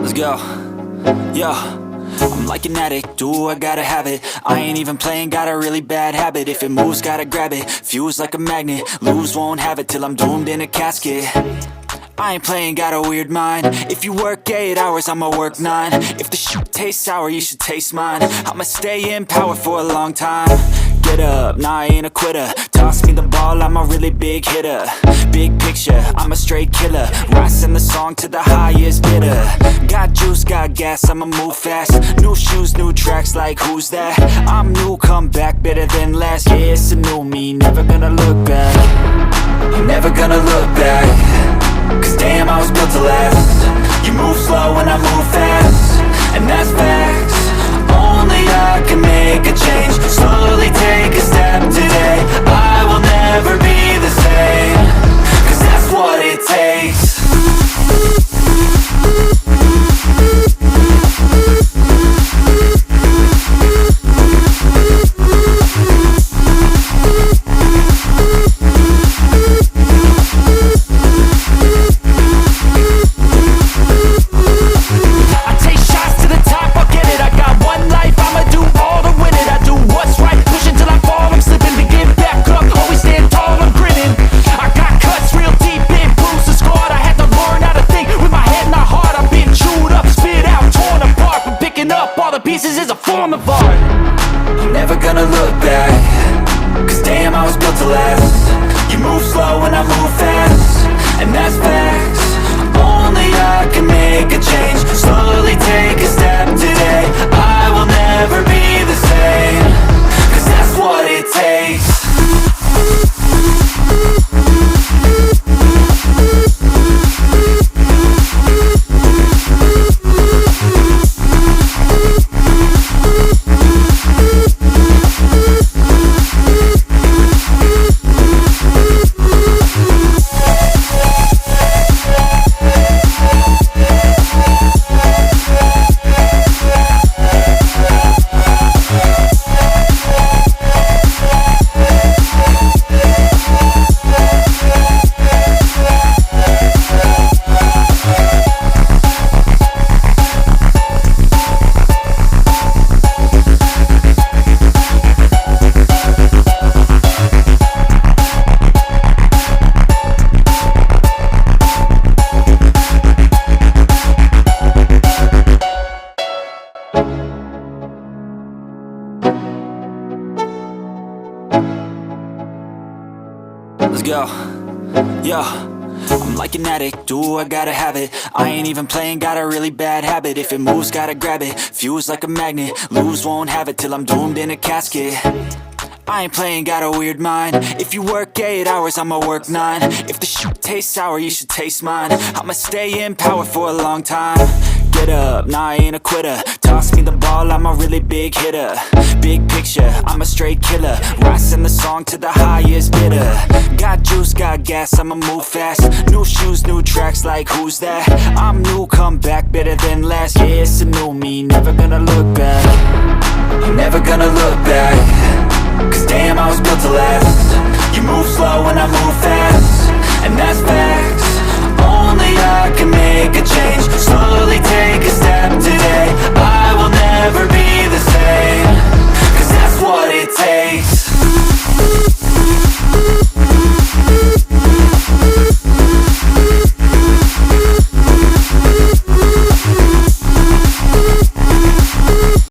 Let's go. Yo, I'm like an addict, do I gotta have it. I ain't even playing, got a really bad habit. If it moves, gotta grab it, fuse like a magnet. Lose, won't have it till I'm doomed in a casket. I ain't playing, got a weird mind. If you work 8 hours, I'ma work 9. If the shoot tastes sour, you should taste mine. I'ma stay in power for a long time. Get up, nah, I ain't a quitter. Toss me the ball, I'm a really big hitter. Big picture, I'm a straight killer. Rising the song to the highest bidder. Got juice, got gas, I'ma move fast. New shoes, new tracks, like who's that? I'm new, come back, better than last. Yeah, it's a new me, never gonna look back. Never gonna look back. Cause damn, I was built to last. You move slow and I move fast, and that's facts. Only I can make a change. Slowly take a step today. I will never be the same. Cause that's what it takes. Pieces is a form of art. I'm never gonna look back. Cause damn, I was built to last. You move slow and I move fast, and that's facts. Only I can make a change. Slowly take a step today. I will never be the same. Cause that's what it takes. Let's go. Yo, I'm like an addict, do I gotta have it. I ain't even playing, got a really bad habit. If it moves, gotta grab it, fuse like a magnet. Lose, won't have it till I'm doomed in a casket. I ain't playing, got a weird mind. If you work 8 hours, I'ma work 9. If the shoot tastes sour, you should taste mine. I'ma stay in power for a long time. Get up, nah, I ain't a quitter. Toss me the ball, I'm a really big hitter. Big picture, I'm a straight killer. Rising the song to the highest bidder. Got juice, got gas, I'ma move fast. New shoes, new tracks, like who's that? I'm new, come back, better than last. Yeah, it's a new me, never gonna look back. Never gonna look back. Cause damn, I was built to last.